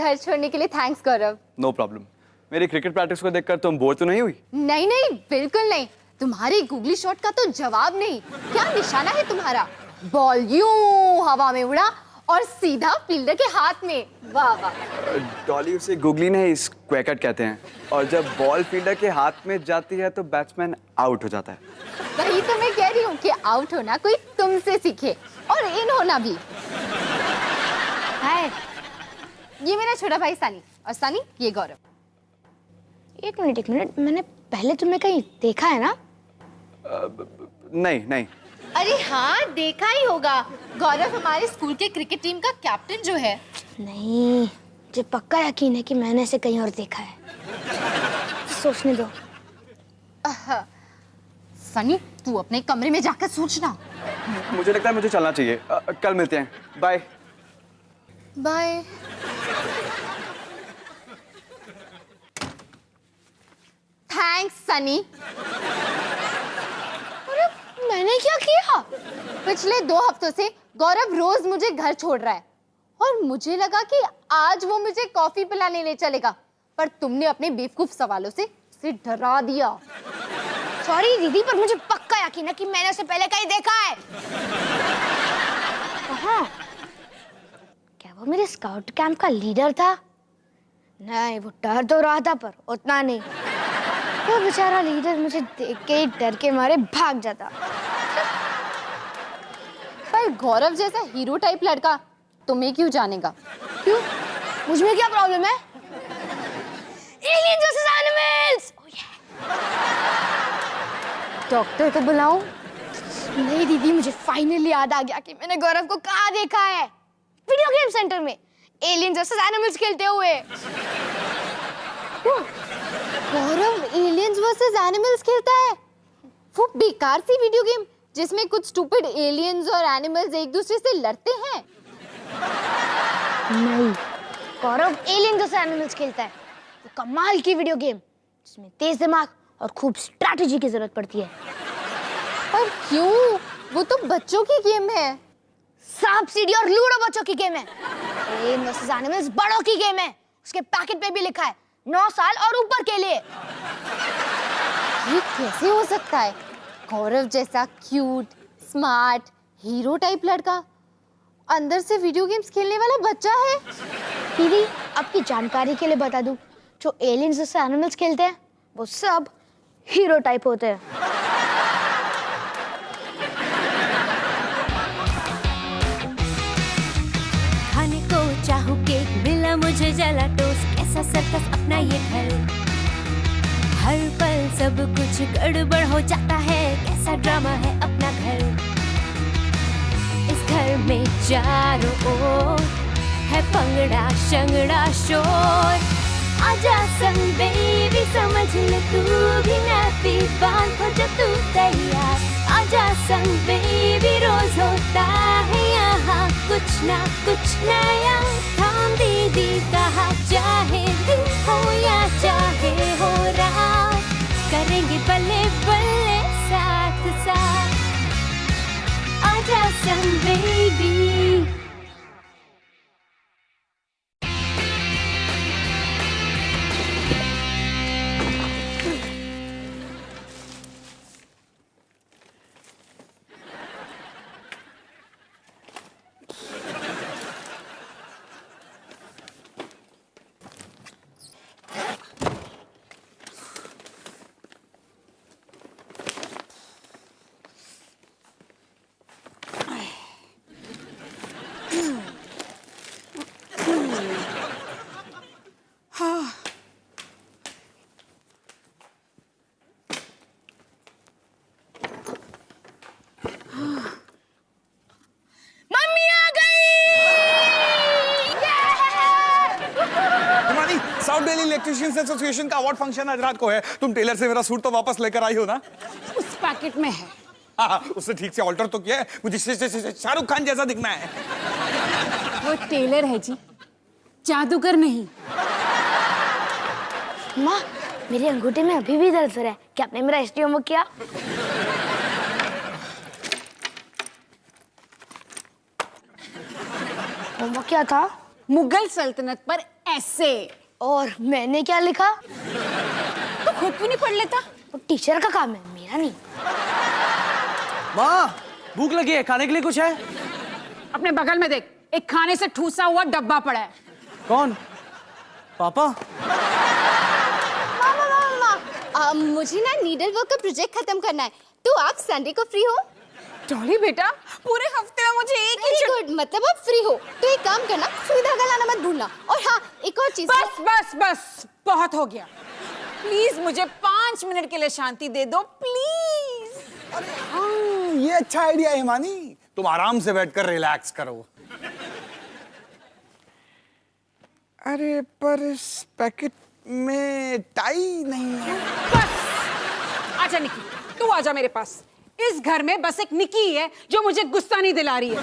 घर छोड़ने के लिए थैंक्स गौरव। No problem. मेरी क्रिकेट प्रैक्टिस को देखकर तुम बोर तो नहीं हुई? नहीं नहीं, बिल्कुल नहीं। तुम्हारे गूगली शॉट का तो जवाब नहीं। क्या निशाना है तुम्हारा। बॉल यूं हवा में उड़ा और सीधा फील्डर के हाथ में। वाह वाह। डॉली उसे गूगली नहीं स्क्वैकट कहते हैं, और जब बॉल फील्डर के हाथ में जाती है तो बैट्समैन आउट हो जाता है। वही तो मैं कह रही हूँ कि आउट होना कोई तुमसे सीखे और इन होना भी। हाय, ये मेरा छोटा भाई सनी, और सनी ये गौरव। एक मिनट, मैंने पहले तुम्हें कहीं देखा है ना? नहीं। अरे हाँ, देखा ही होगा। गौरव हमारे स्कूल के क्रिकेट टीम का कैप्टन जो है। नहीं, मुझे पक्का यकीन है कि मैंने इसे कहीं और देखा है। सोचने दो। सनी, तू अपने कमरे में जाकर सोचना। मुझे लगता है मुझे चलना चाहिए। कल मिलते हैं। Bye bye. थैंक्स सनी। अरे मैंने क्या किया? पिछले 2 हफ्तों से गौरव रोज मुझे घर छोड़ रहा है, और मुझे लगा कि आज वो मुझे कॉफी पिलाने ले चलेगा, पर तुमने अपने बेवकूफ सवालों से उसे डरा दिया। सॉरी दीदी, पर मुझे पक्का यकीन है कि मैंने उसे पहले कहीं देखा है। कहाँ? क्या वो मेरे स्काउट कैंप का लीडर था? नहीं, वो डर तो रहा था पर उतना नहीं। वो बेचारा लीडर मुझे देख के ही डर के मारे भाग जाता। पर गौरव जैसा हीरो टाइप लड़का तुम्हें क्यों जानेगा? क्यों? मुझमें क्या प्रॉब्लम है? Aliens versus animals! डॉक्टर को बुलाऊं? नहीं दीदी, मुझे फाइनली याद आ गया कि मैंने गौरव को कहाँ देखा है। वीडियो गेम सेंटर में एलियंस वर्सेस एनिमल्स खेलते हुए। गौरव एलियंस वर्सेस एनिमल्स खेलता है? वो बेकार सी वीडियो गेम जिसमें कुछ स्टूपिड एलियंस और एनिमल्स एक दूसरे से लड़ते हैं। नहीं, गौरव एलियंस वर्सेस एनिमल्स खेलता है। वो कमाल की वीडियो गेम जिसमें तेज दिमाग और खूब स्ट्रैटेजी की जरूरत पड़ती है। पर क्यों? वो तो बच्चों की गेम है। सांप सीढ़ी और लूडो बच्चों की गेम है। एलियंस वर्सेस एनिमल्स बड़ों की गेम है। उसके पैकेट पे भी लिखा है 9 साल और ऊपर के लिए। ये कैसे हो सकता है? गौरव जैसा क्यूट, स्मार्ट, हीरो टाइप लड़का अंदर से वीडियो गेम्स खेलने वाला बच्चा है। दीदी, आपकी जानकारी के लिए बता दूं, जो एलियंस वर्सेस एनिमल्स खेलते हैं वो सब हीरो टाइप होते हैं। खाने को चाहूं केक, मिला मुझे जला टोस्ट, कैसा सर्कस अपना ये घर। हर पल सब कुछ गड़बड़ हो जाता है, कैसा ड्रामा है अपना घर। इस घर में चारों ओर है पंगड़ा शंगड़ा शोर। आजा संग बेबी, समझ ले तू भी नैपी बांध, हो जा तू तैयार। आजा संग बेबी, रोज होता है यहाँ कुछ ना कुछ नया। थाम दीदी कहा, चाहे दिन हो या चाहे हो रात, करेंगे बल्ले बल्ले साथ साथ। आजा संग baby. South Delhi electricians association का अवार्ड फंक्शन आज रात को है। तुम टेलर से मेरा सूट तो वापस लेकर आई हो ना? उस पैकेट में है। हाँ, उससे ठीक से ऑल्टर तो किया है। मुझे शाहरुख खान जैसा दिखना है। वो टेलर है जी, जादूगर नहीं। माँ, मेरे अंगूठे में अभी भी दर्द हो रहा है। क्या आपने मेरा हिस्ट्री होमवर्क किया? होमवर्क क्या था? मुगल सल्तनत पर ऐसे। और मैंने क्या लिखा? तो खुद क्यों नहीं पढ़ लेता? वो टीचर का काम है, मेरा नहीं। माँ भूख लगी है, खाने के लिए कुछ है? अपने बगल में देख, एक खाने से ठूसा हुआ डब्बा पड़ा है। कौन? पापा? मामा, मुझे ना नीडल वर्क का प्रोजेक्ट खत्म करना है, तो आप संडे को फ्री हो? डॉली बेटा, पूरे हफ्ते में मुझे एक ही वेरी गुड, मतलब आप फ्री हो तो एक काम करना, सुई धागा लाना मत भूलना। और हाँ, एक और चीज। बस बस बस, बहुत हो गया। प्लीज मुझे 5 मिनट के लिए शांति दे दो, प्लीज। हाँ, ये अच्छा आइडिया है हिमानी, तुम आराम से बैठकर रिलैक्स करो। अरे पर इस पैकेट में टाई नहीं है। बस आजा निकी, तू आजा मेरे पास। इस घर में बस एक निकी ही है जो मुझे गुस्सा नहीं दिला रही है।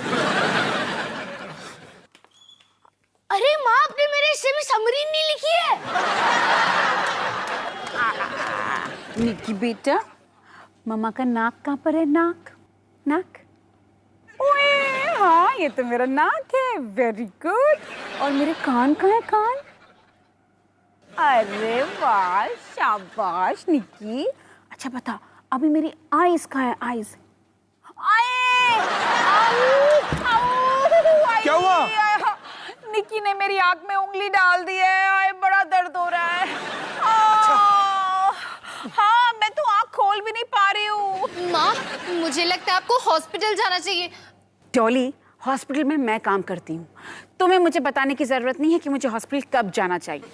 अरे माँ, आपने मेरे हिस्से में समरी नहीं लिखी है। निकी बेटा, मम्मा का नाक कहाँ पर है? नाक नाक, ओए हाँ, ये तो मेरा नाक है। Very good. और मेरे कान कहाँ है? कान? अरे वाह, शाबाश निकी। अच्छा बता, अभी मेरी आईज कहाँ है? आईज, क्या हुआ? निकी ने मेरी आंख में उंगली डाल दी है। आए, बड़ा दर्द हो रहा है। हाँ, मैं तो आंख खोल भी नहीं पा रही हूँ। माँ, मुझे लगता है आपको हॉस्पिटल जाना चाहिए। डॉली, हॉस्पिटल में मैं काम करती हूँ, तुम्हें मुझे बताने की जरूरत नहीं है कि मुझे हॉस्पिटल कब जाना चाहिए।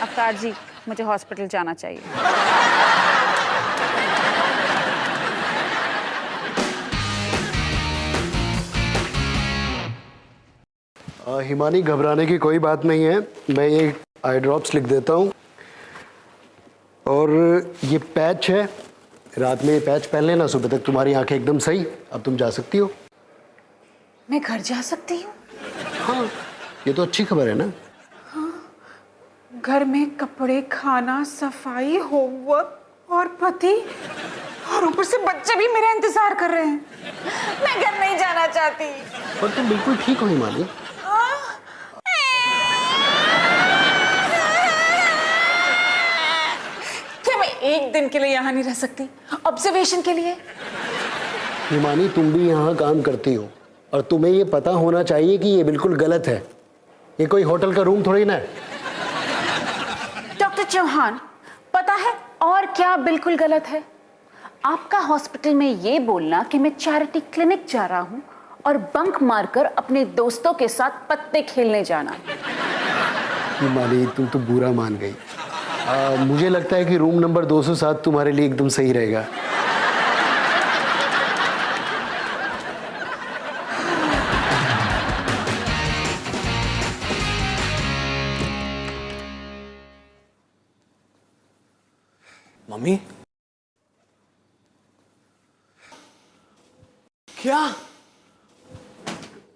अवतार जी, मुझे हॉस्पिटल जाना चाहिए। हिमानी, घबराने की कोई बात नहीं है। मैं ये आई ड्रॉप्स लिख देता हूँ, और ये पैच है, रात में ये पैच पहन लेना, सुबह तक तुम्हारी आंखें एकदम सही। अब तुम जा सकती हो। मैं घर जा सकती हूँ? हाँ, ये तो अच्छी खबर है ना। घर में कपड़े, खाना, सफाई, होमवर्क और पति, और ऊपर से बच्चे भी मेरा इंतजार कर रहे हैं। मैं घर नहीं जाना चाहती। पर तुम बिल्कुल ठीक हो हिमानी। क्या मैं एक दिन के लिए यहाँ नहीं रह सकती, ऑब्जर्वेशन के लिए? हिमानी, तुम भी यहाँ काम करती हो, और तुम्हें ये पता होना चाहिए कि ये बिल्कुल गलत है। ये कोई होटल का रूम थोड़ी ना है। डॉक्टर चौहान, पता है और क्या बिल्कुल गलत है? आपका हॉस्पिटल में ये बोलना कि मैं चैरिटी क्लिनिक जा रहा हूँ और बंक मारकर अपने दोस्तों के साथ पत्ते खेलने जाना। हिमानी, तुम तो बुरा मान गई। मुझे लगता है कि रूम नंबर 207 तुम्हारे लिए एकदम सही रहेगा। मम्मी, क्या?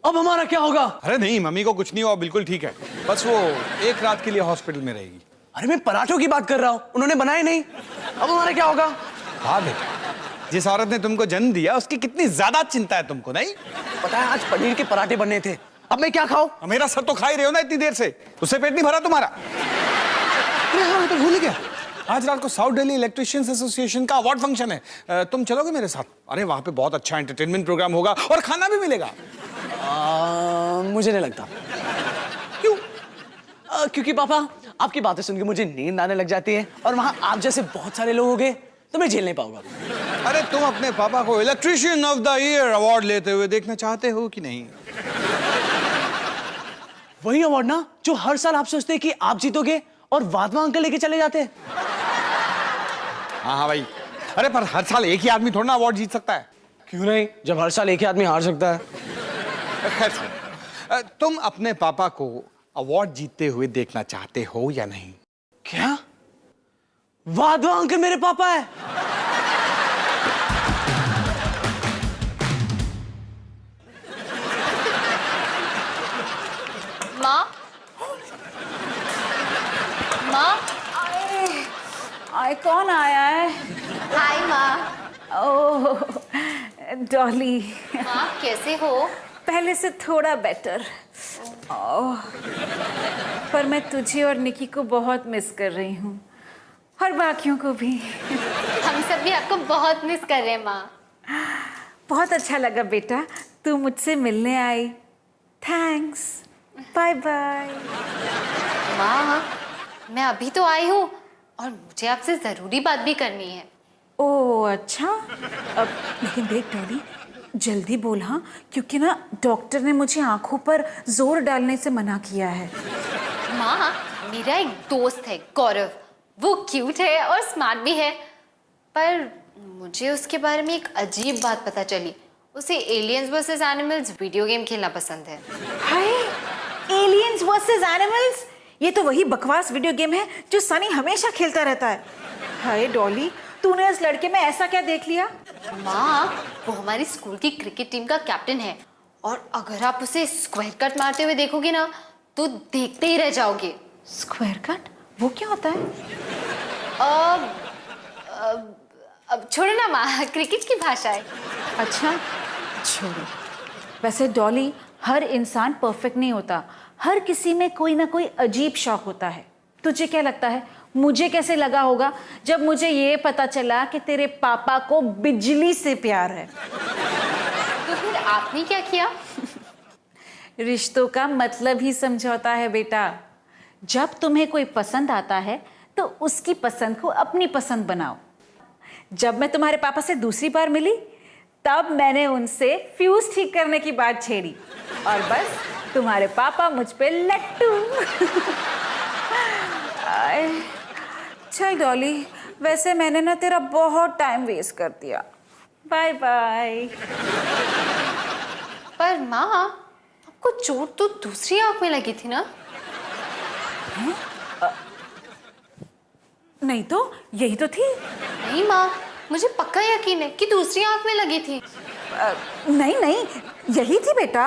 अब हमारा क्या होगा? अरे नहीं, मम्मी को कुछ नहीं हुआ, बिल्कुल ठीक है। बस वो एक रात के लिए हॉस्पिटल में रहेगी। अरे मैं पराठों की बात कर रहा हूँ, उन्होंने बनाए नहीं। अब हमारा क्या होगा? हाँ बेटा, जिस औरत ने तुमको जन्म दिया उसकी कितनी ज्यादा चिंता है तुमको, नहीं? पता है, आज पनीर के पराठे बनने थे, अब मैं क्या खाऊं? मेरा सर तो खा ही रहे हो ना इतनी देर से, उससे पेट नहीं भरा तुम्हारा? अरे हाँ, मैं तो भूल ही गया, आज रात को साउथ दिल्ली इलेक्ट्रिशियंस एसोसिएशन का अवार्ड फंक्शन है। तुम चलोगे मेरे साथ? अरे वहां पे बहुत अच्छा एंटरटेनमेंट प्रोग्राम होगा और खाना भी मिलेगा। मुझे नहीं लगता। क्यों? क्योंकि पापा, आपकी बातें सुन के मुझे नींद आने लग जाती है, और वहां आप जैसे बहुत सारे लोग होंगे तो मैं झेल नहीं पाऊंगा। अरे तुम अपने पापा को electrician of the year award लेते हुए देखना चाहते हो कि नहीं? वही अवार्ड ना जो हर साल आप सोचते हैं कि आप जीतोगे और वाधवा अंकल लेके चले जाते हैं। हाँ हाँ भाई, अरे पर हर साल एक ही आदमी थोड़ा ना अवार्ड जीत सकता है। क्यों नहीं, जब हर साल एक ही आदमी हार सकता है। खैर, तुम अपने पापा को अवार्ड जीतते हुए देखना चाहते हो या नहीं? क्या? वाधवा अंकल मेरे पापा है? माँ, माँ, आए, कौन आया है? हाय माँ। ओह डॉली, माँ कैसे हो? पहले से थोड़ा बेटर। पर मैं तुझे और निकी को बहुत मिस कर रही हूँ और बाकियों को भी। हम सब भी आपको बहुत मिस कर रहे हैं माँ। बहुत अच्छा लगा बेटा, तू मुझसे मिलने आई। Thanks, bye bye. माँ, मैं अभी तो आई हूँ और मुझे आपसे जरूरी बात भी करनी है। ओह अच्छा, अब लेकिन देख डॉली, जल्दी बोल हाँ, क्योंकि ना डॉक्टर ने मुझे आंखों पर जोर डालने से मना किया है। माँ, मेरा एक दोस्त है गौरव, वो क्यूट है और स्मार्ट भी है, पर मुझे उसके बारे में एक अजीब बात पता चली। उसे aliens versus animals video game खेलना पसंद है। हाय, एलियंस वर्सेस एनिमल्स? ये तो वही बकवास वीडियो गेम है जो सनी हमेशा खेलता रहता है। हाय डॉली, तूने उस लड़के में ऐसा क्या देख लिया? माँ, वो हमारी स्कूल की क्रिकेट टीम का कैप्टन है और अगर आप उसे स्क्वायर कट मारते हुए देखोगे ना तो देखते ही रह जाओगे। Square cut? वो क्या होता है? अब छोड़ो ना माँ, क्रिकेट की भाषा है। अच्छा छोड़ो। वैसे डॉली, हर इंसान परफेक्ट नहीं होता, हर किसी में कोई ना कोई अजीब शौक होता है। तुझे क्या लगता है मुझे कैसे लगा होगा जब मुझे ये पता चला कि तेरे पापा को बिजली से प्यार है? तो फिर आपने क्या किया? रिश्तों का मतलब ही समझौता है बेटा। जब तुम्हें कोई पसंद आता है तो उसकी पसंद को अपनी पसंद बनाओ। जब मैं तुम्हारे पापा से दूसरी बार मिली तब मैंने उनसे फ्यूज ठीक करने की बात छेड़ी और बस तुम्हारे पापा मुझ पे लट्टू। चल डॉली, वैसे मैंने ना तेरा बहुत टाइम वेस्ट कर दिया। Bye bye. पर माँ, आपको चोट तो दूसरी आंख में लगी थी ना? नहीं तो यही तो थी। नहीं माँ, मुझे पक्का यकीन है कि दूसरी आंख में लगी थी। नहीं नहीं, यही थी बेटा।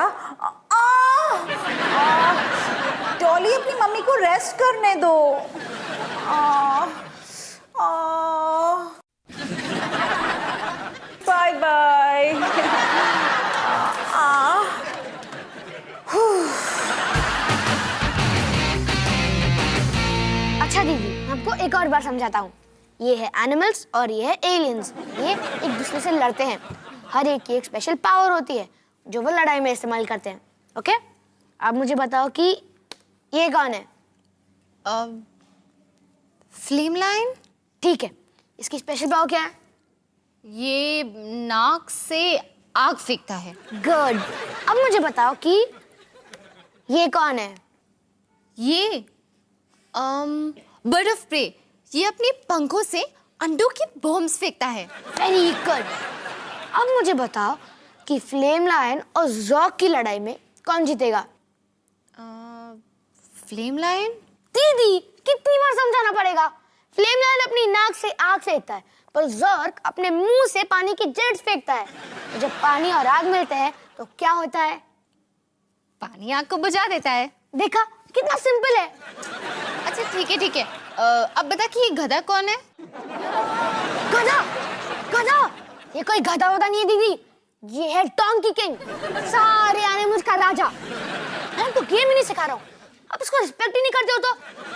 डॉली, अपनी मम्मी को रेस्ट करने दो। Bye bye. अच्छा दीदी, मैं आपको एक और बार समझाता हूँ। ये है एनिमल्स और ये है एलियंस। ये एक दूसरे से लड़ते हैं। हर एक की एक स्पेशल पावर होती है जो वो लड़ाई में इस्तेमाल करते हैं। ओके, अब मुझे बताओ कि ये कौन है? Flame line? ठीक है, इसकी स्पेशल पावर क्या है? ये नाक से आग फेंकता है। गुड। अब मुझे बताओ कि ये कौन है? ये बर्ड ऑफ प्रे। ये अपने पंखों से अंडों की बॉम्ब्स फेंकता है। Very good. अब मुझे बताओ कि फ्लेम लायन और जॉक की लड़ाई में कौन जीतेगा? Flame line? दीदी, कितनी बार समझाना पड़ेगा? फ्लेम लायन अपनी नाक से आग फेंकता है पर जॉर्क अपने मुंह से पानी की जेट्स फेंकता है। तो जब पानी और आग मिलते हैं तो क्या होता है? पानी आग को बुझा देता है। देखा, कितना सिंपल है। अच्छा ठीक है ठीक है। अब बता कि ये गधा कौन है? गधा? गधा? ये कोई गधा वधा नहीं है दीदी, ये है डोंकी किंग, सारे एनिमल्स का राजा। मैं तो गेम ही नहीं सिखा रहा हूँ, अब इसको रिस्पेक्ट ही नहीं करते हो तो।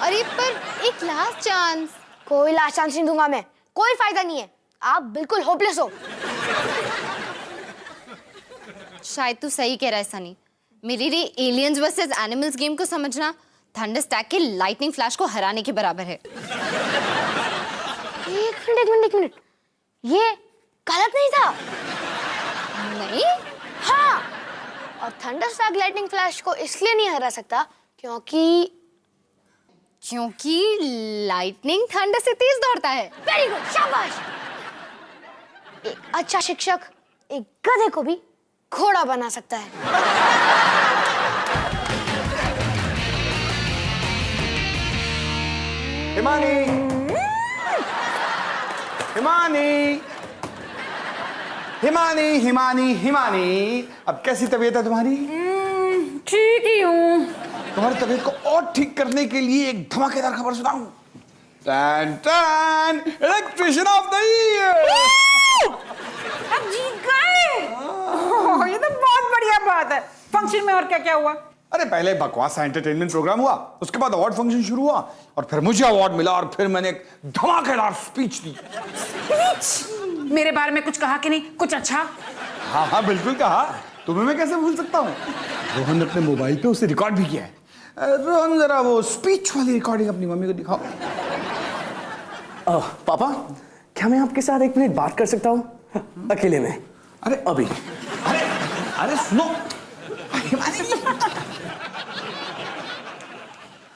अरे पर एक लास्ट चांस। कोई लास्ट चांस नहीं दूंगा मैं, कोई फायदा नहीं है, आप बिल्कुल होपलेस हो। शायद तू सही कह रहा है सनी। मेरे लिए एलियंस वर्सेस एनिमल्स गेम को समझना थंडरस्टैक के लाइटनिंग फ्लैश को हराने के बराबर है। एक मिनट, ये गलत नहीं था। नहीं? हाँ, और थंडरस्टैक लाइटनिंग फ्लैश को इसलिए नहीं हरा सकता क्योंकि लाइटनिंग थंडर से तेज दौड़ता है। वेरी गुड, शाबाश। एक अच्छा शिक्षक एक गधे को भी घोड़ा बना सकता है। हिमानी, हिमानी, हिमानी, हिमानी, हिमानी, अब कैसी तबीयत है तुम्हारी? ठीक ही हूँ। तुम्हारी तबीयत को और ठीक करने के लिए एक धमाकेदार खबर सुनाऊं। टन टन, इलेक्ट्रिशियन ऑफ द ईयर। अब जीत गए। ये तो बहुत बढ़िया बात है। फंक्शन में और क्या क्या हुआ? अरे पहले बकवास सा एंटरटेनमेंट प्रोग्राम हुआ, उसके बाद अवार्ड फंक्शन शुरू हुआ और फिर मुझे अवार्ड मिला और फिर मैंने एक धमाकेदार स्पीच दी। स्पीच? मेरे बारे में कुछ कहा कि नहीं? कुछ अच्छा? हाँ हाँ बिल्कुल कहा, तुम्हें मैं कैसे भूल सकता हूँ। रोहन ने अपने मोबाइल पे उसे रिकॉर्ड भी किया है। रोहन जरा वो स्पीच वाली रिकॉर्डिंग अपनी मम्मी को दिखाओ। पापा, क्या मैं आपके साथ 1 मिनट बात कर सकता हूँ अकेले में? अरे अभी। अरे अरे सुनो,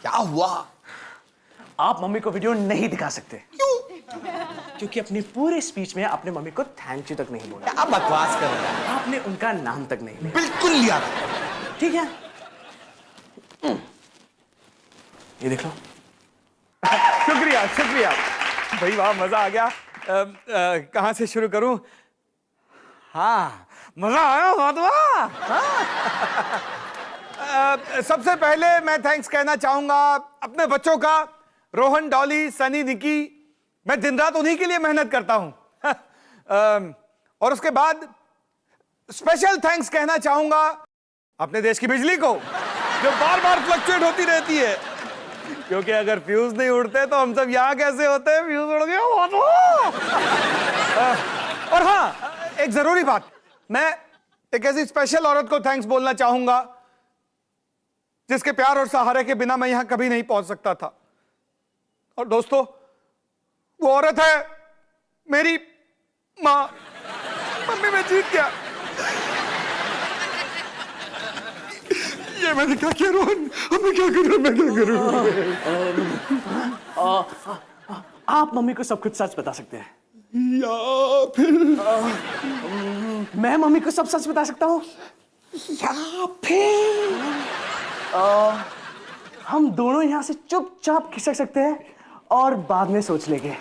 क्या हुआ? आप मम्मी को वीडियो नहीं दिखा सकते। क्यों? क्योंकि अपने पूरे स्पीच में आपने मम्मी को थैंक यू तक नहीं बोला। क्या बकवास कर रहा है? आपने उनका नाम तक नहीं लिया। बिल्कुल लिया। ठीक है, ये देख लो। शुक्रिया शुक्रिया भाई, वाह मजा आ गया। कहाँ से शुरू करूं? हाँ मजा आया बहुत। सबसे पहले मैं थैंक्स कहना चाहूंगा अपने बच्चों का, रोहन, डॉली, सनी, निकी। मैं दिन रात उन्हीं के लिए मेहनत करता हूं। और उसके बाद स्पेशल थैंक्स कहना चाहूंगा अपने देश की बिजली को, जो बार बार फ्लक्चुएट होती रहती है, क्योंकि अगर फ्यूज नहीं उड़ते तो हम सब यहां कैसे होते हैं? फ्यूज उड़ गया। और हाँ, एक जरूरी बात, मैं एक ऐसी स्पेशल औरत को थैंक्स बोलना चाहूंगा जिसके प्यार और सहारे के बिना मैं यहां कभी नहीं पहुंच सकता था। और दोस्तों, वो औरत है मेरी मां। मम्मी, मैं जीत गया। ये मैंने क्या किया रोहन? अब मैं क्या करूं? मैं क्या करूं? आप मम्मी को सब कुछ सच बता सकते हैं या फिर मैं मम्मी को सब सच बता सकता हूँ, या फिर हम दोनों यहाँ से चुपचाप खिसक सकते हैं और बाद में सोच लेंगे।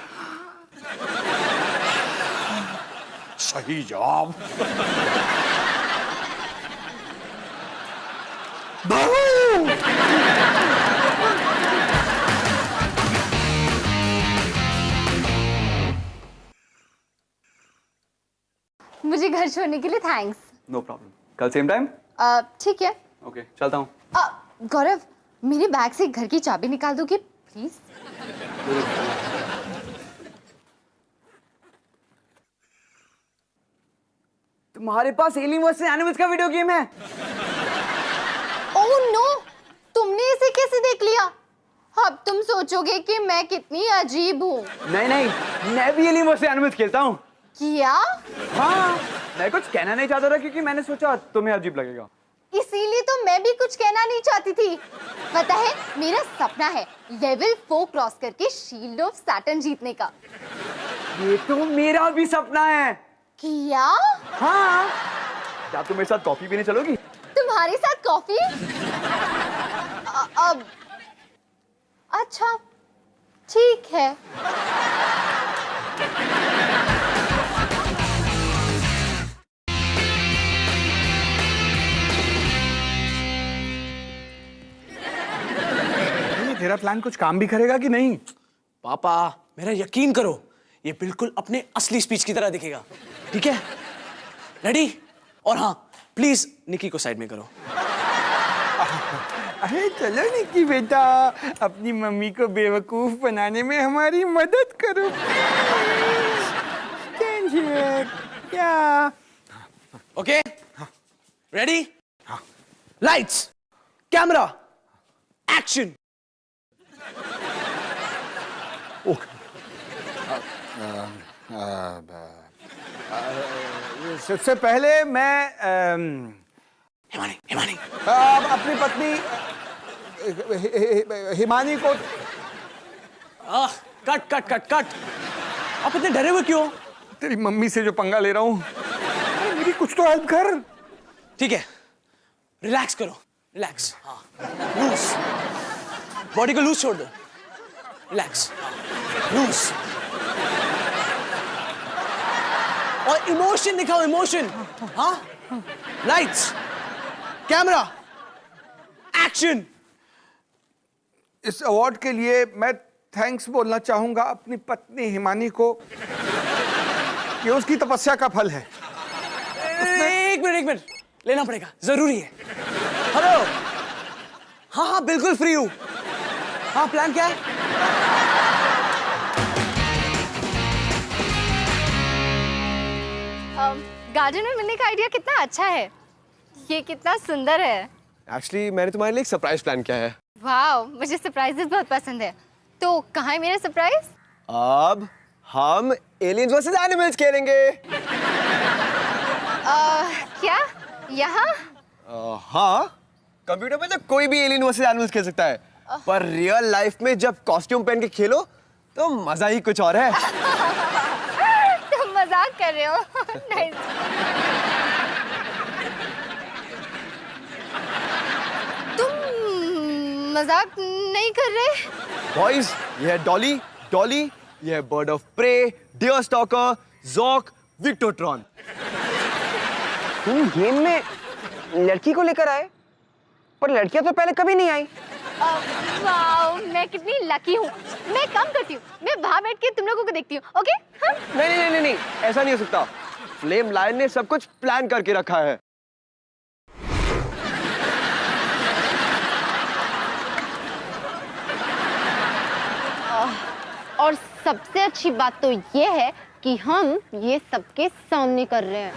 सही जवाब। मुझे घर छोड़ने के लिए थैंक्स। नो प्रॉब्लम, कल सेम टाइम। ठीक है। ओके चलता हूँ। गौरव, मेरे बैग से घर की चाबी निकाल दोगे प्लीज? तुम्हारे पास एलियन वर्सेस एनिमल्स का वीडियो गेम है? ओह नो, तुमने इसे कैसे देख लिया? अब तुम सोचोगे कि मैं कितनी अजीब हूँ। नहीं नहीं, मैं भी एलियन वर्सेस एनिमल्स खेलता हूँ। क्या? हाँ, मैं कुछ कहना नहीं चाहता था क्योंकि मैंने सोचा तुम्हें अजीब लगेगा। इसीलिए तो मैं भी कुछ कहना नहीं चाहती थी। पता है, मेरा सपना है लेवल 4 क्रॉस करके शील्ड ऑफ सैटर्न जीतने का। ये तो मेरा भी सपना है। क्या? हाँ, क्या तुम मेरे साथ कॉफी पीने चलोगी? तुम्हारे साथ कॉफी? अब अच्छा, ठीक है। तेरा प्लान कुछ काम भी करेगा कि नहीं? पापा, मेरा यकीन करो, ये बिल्कुल अपने असली स्पीच की तरह दिखेगा। ठीक है, रेडी? और हाँ, प्लीज निकी को साइड में करो। अरे चलो निकी बेटा, अपनी मम्मी को बेवकूफ बनाने में हमारी मदद करो। क्या? Okay, ready? Lights, camera, action. सबसे पहले मैं हिमानी अपनी पत्नी हिमानी को। Cut cut cut cut. आप इतने डरे हुए क्यों? तेरी मम्मी से जो पंगा ले रहा हूँ, मेरी कुछ तो हेल्प कर। ठीक है, रिलैक्स करो, रिलैक्स। हाँ, लूज, बॉडी को लूज छोड़ दो। Relax, loose. और इमोशन दिखाओ, इमोशन। हाँ, लाइट्स, कैमरा, एक्शन। इस अवार्ड के लिए मैं थैंक्स बोलना चाहूंगा अपनी पत्नी हिमानी को। ये उसकी तपस्या का फल है। एक मिनट लेना पड़ेगा, जरूरी है। हेलो, हाँ हाँ बिल्कुल फ्री हूँ। हाँ प्लान क्या है? गार्डन में मिलने का आइडिया कितना अच्छा है। ये कितना सुंदर है। एक्चुअली मैंने तुम्हारे लिए एक सरप्राइज प्लान किया है। वाह, मुझे सरप्राइजेस बहुत पसंद है। तो कहाँ है मेरा सरप्राइज? अब हम एलियंस वर्सेस एनिमल्स खेलेंगे। क्या यहाँ? हाँ, कंप्यूटर पे तो कोई भी एलियन वर्सेस एनिमल्स खेल सकता है, पर रियल लाइफ में जब कॉस्ट्यूम पहन के खेलो तो मजा ही कुछ और है। तुम मजाक कर रहे हो? नहीं। तुम मजाक नहीं कर रहे? बॉयज, ये है डॉली, डॉली, ये है bird of prey, dear stalker, ज़ॉक, विक्टोट्रॉन। तुम गेम में लड़की को लेकर आए, पर लड़कियां तो पहले कभी नहीं आई। वाओ, मैं कितनी लकी हूँ। मैं काम करती हूँ, मैं वहाँ बैठ के तुम लोगों को देखती हूँ। ओके? हाँ? नहीं नहीं नहीं नहीं, ऐसा नहीं हो सकता। फ्लेम लायन ने सब कुछ प्लान करके रखा है। और सबसे अच्छी बात तो ये है कि हम ये सबके सामने कर रहे हैं।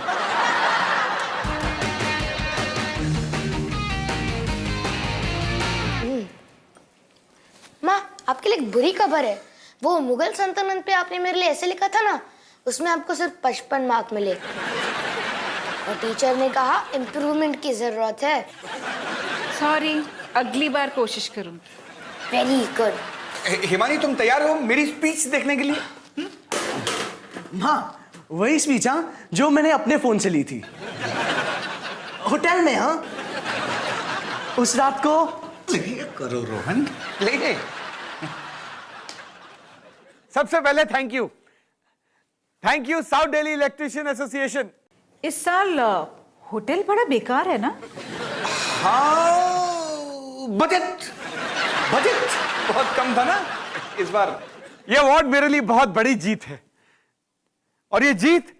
माँ, आपके लिए एक बुरी खबर है। वो मुगल सल्तनत पे आपने मेरे लिए ऐसे लिखा था ना, उसमें आपको सिर्फ 55 मार्क मिले और टीचर ने कहा इम्प्रूवमेंट की जरूरत है। सॉरी, अगली बार कोशिश करूँ। Very good. हिमानी, तुम तैयार हो मेरी स्पीच देखने के लिए? हाँ, वही स्पीच हाँ जो मैंने अपने फोन से ली थी होटल में। हाँ, उस रात को करो रोहन, ले। सबसे पहले thank you south Delhi electrician association. इस साल होटल बड़ा बेकार है ना? हाँ, बजट बहुत कम था ना इस बार। ये अवार्ड मेरे लिए बहुत बड़ी जीत है, और ये जीत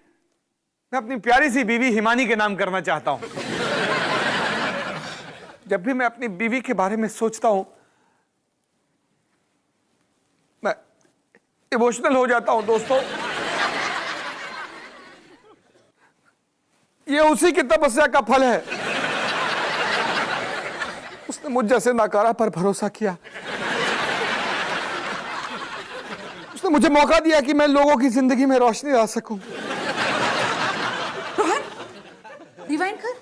मैं अपनी प्यारी सी बीवी हिमानी के नाम करना चाहता हूं। जब भी मैं अपनी बीवी के बारे में सोचता हूं, मैं इमोशनल हो जाता हूं दोस्तों। ये उसी की तपस्या का फल है। उसने मुझ जैसे नाकारा पर भरोसा किया। उसने मुझे मौका दिया कि मैं लोगों की जिंदगी में रोशनी ला सकूं। रोहन, रिवाइंड कर।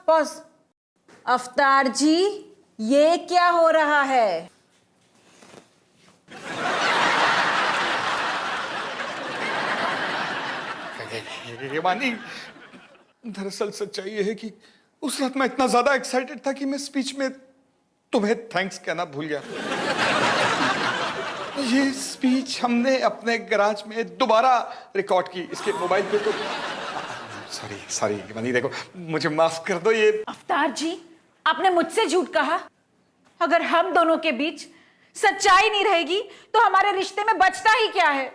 पॉज। अफ्तार जी, ये क्या हो रहा है? हिमानी, दरअसल सच्चाई ये है कि उस रात मैं इतना ज्यादा एक्साइटेड था कि मैं स्पीच में तुम्हें थैंक्स कहना भूल गया। ये स्पीच हमने अपने गैराज में दोबारा रिकॉर्ड की। इसके मोबाइल पे तो सॉरी हिमानी, देखो मुझे माफ कर दो। ये अफ्तार जी, आपने मुझसे झूठ कहा। अगर हम दोनों के बीच सच्चाई नहीं रहेगी तो हमारे रिश्ते में बचता ही क्या है?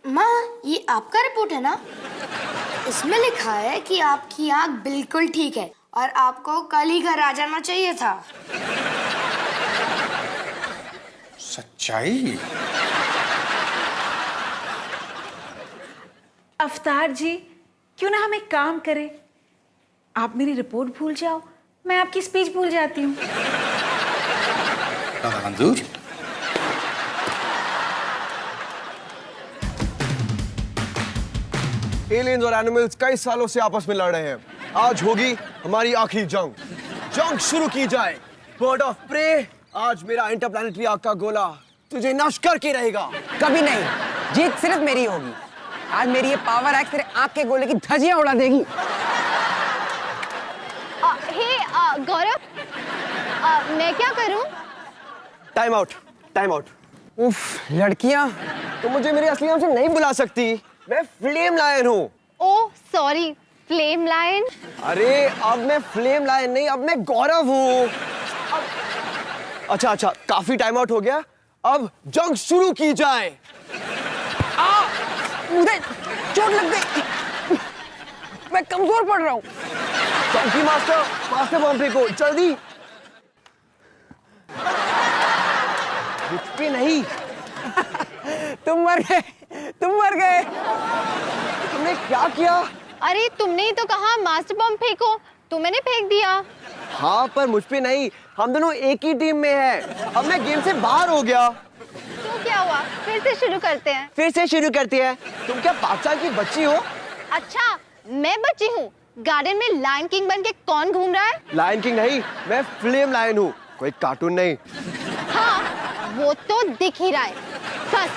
माँ, ये आपका रिपोर्ट है ना? इसमें लिखा है कि आपकी आंख बिल्कुल ठीक है और आपको कल ही घर आ जाना चाहिए था। सच्चाई? अफ्तार जी, क्यों ना हम एक काम करें, आप मेरी रिपोर्ट भूल जाओ, मैं आपकी स्पीच भूल जाती हूँ। मंजूर। एलियंस और एनिमल्स कई सालों से आपस में लड़ रहे हैं। आज होगी हमारी आखिरी जंग शुरू की जाए। बर्ड ऑफ प्रे, आज मेरा इंटरप्लैनेटरी आग का गोला तुझे नष्ट करके रहेगा। कभी नहीं, जीत सिर्फ मेरी होगी। आज मेरी ये पावर एक्स तेरे आग के गोले की धज्जियां उड़ा देगी। गौरव, मैं क्या करूं? Time out. उफ, लड़कियां तो मुझे मेरे असली नाम से नहीं बुला सकती। मैं फ्लेम लायन हूँ। Oh sorry, Flame Lion. अरे अब मैं फ्लेम लायन नहीं, अब मैं गौरव हूँ। अच्छा, काफी टाइम आउट हो गया। अब जंग शुरू की जाए। मुझे चोट लग गई, मैं कमजोर पड़ रहा हूँ। डोंकी मास्टर, मास्टर बॉम्बे को जल्दी। मुझ पे नहीं। तुम मर गए, तुम मर गए। तुमने क्या किया? अरे तुमने ही तो कहा मास्टर बॉम्ब फेंको, तो मैंने फेंक दिया। हाँ पर मुझ पे नहीं, हम दोनों एक ही टीम में हैं। अब मैं गेम से बाहर हो गया। तो क्या हुआ, फिर से शुरू करते हैं। फिर से शुरू करते हैं। तुम क्या 5 साल की बच्ची हो? अच्छा मैं बच्ची हूँ? गार्डन में लायन किंग बन के कौन घूम रहा है? लायन किंग नहीं, मैं फ्लेम लायन हूँ, कोई कार्टून नहीं। हाँ वो तो दिख ही रहा है। बस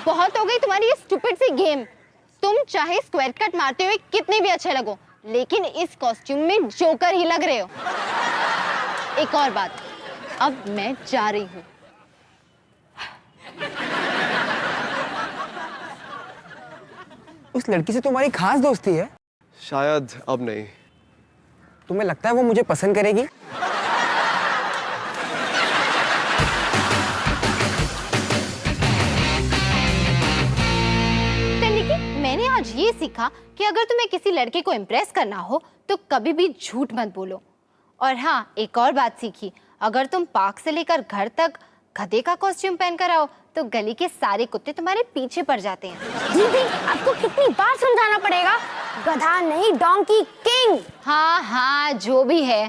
बहुत हो गई तुम्हारी ये स्टूपिड सी गेम। तुम चाहे स्क्वायर कट मारते हुए कितने भी अच्छे लगो, लेकिन इस कॉस्ट्यूम में जोकर ही लग रहे हो। एक और बात, अब मैं जा रही हूँ। उस लड़की से तुम्हारी खास दोस्ती है? शायद अब नहीं। तुम्हें लगता है वो मुझे पसंद करेगी? मैंने आज ये सीखा कि अगर तुम्हें किसी लड़के को इम्प्रेस करना हो तो कभी भी झूठ मत बोलो। और हाँ, एक और बात सीखी, अगर तुम पार्क से लेकर घर तक गधे का कॉस्ट्यूम पहन कर आओ तो गली के सारे कुत्ते तुम्हारे पीछे पड़ जाते हैं। दीदी आपको कितनी बार समझाना पड़ेगा, गधा नहीं डोंकी किंग। हाँ हाँ जो भी है।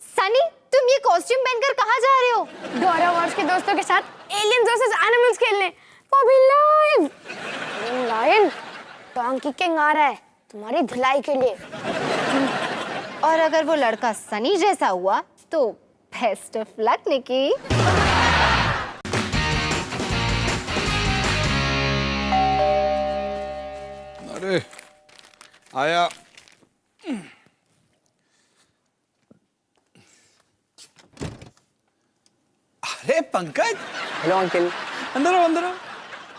सनी तुम ये कॉस्ट्यूम पहनकर कहाँ जा रहे हो? डोरा वॉर्स के दोस्तों के साथ एलियंस वर्सेस एनिमल्स खेलने, वो भी लाइव। लायन डोंकी किंग आ रहा है तुम्हारी धुलाई के लिए। और अगर वो लड़का सनी जैसा हुआ तो बेस्ट ऑफ लक निकी। अरे आया। अरे पंकज। Hello uncle. अंदर आओ, अंदर आओ।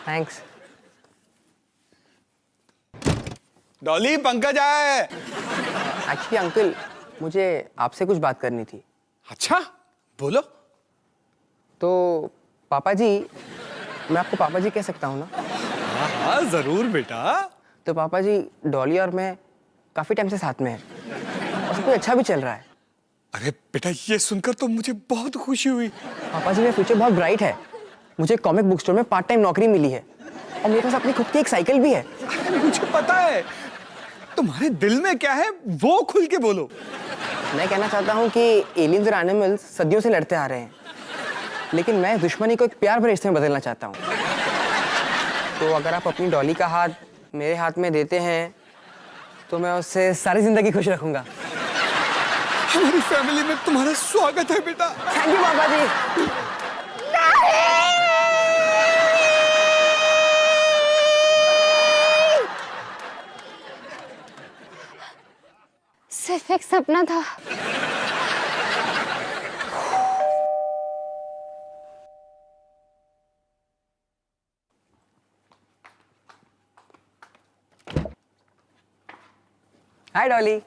थैंक्स। डॉली पंकज आया है। एक्चुअली अंकल मुझे आपसे कुछ बात करनी थी। अच्छा बोलो। तो पापा जी, मैं आपको पापा जी कह सकता हूँ ना? हाँ हाँ जरूर बेटा। तो पापा जी, डॉली और मैं काफी टाइम से साथ में हैं और सब कुछ अच्छा भी चल रहा है। अरे बेटा ये सुनकर तो मुझे बहुत खुशी हुई। पापा जी मेरा फ्यूचर बहुत ब्राइट है। मुझे कॉमिक बुक स्टोर में पार्ट टाइम नौकरी मिली है और मेरे पास अपनी खुद की एक साइकिल भी है। अरे मुझे पता है तुम्हारे दिल में क्या है, वो खुल के बोलो। मैं कहना चाहता हूँ कि एलियंस और एनिमल्स सदियों से लड़ते आ रहे हैं, लेकिन मैं दुश्मनी को एक प्यार भरे रिश्ते में बदलना चाहता हूँ। तो अगर आप अपनी डॉली का हाथ मेरे हाथ में देते हैं तो मैं उससे सारी जिंदगी खुश रखूंगा। हमारी फैमिली में तुम्हारा स्वागत है बेटा। थैंक यू पापा जी। सिर्फ एक सपना था। हाय डॉली।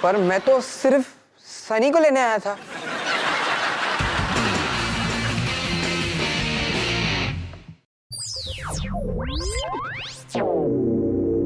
पर मैं तो सिर्फ सनी को लेने आया था।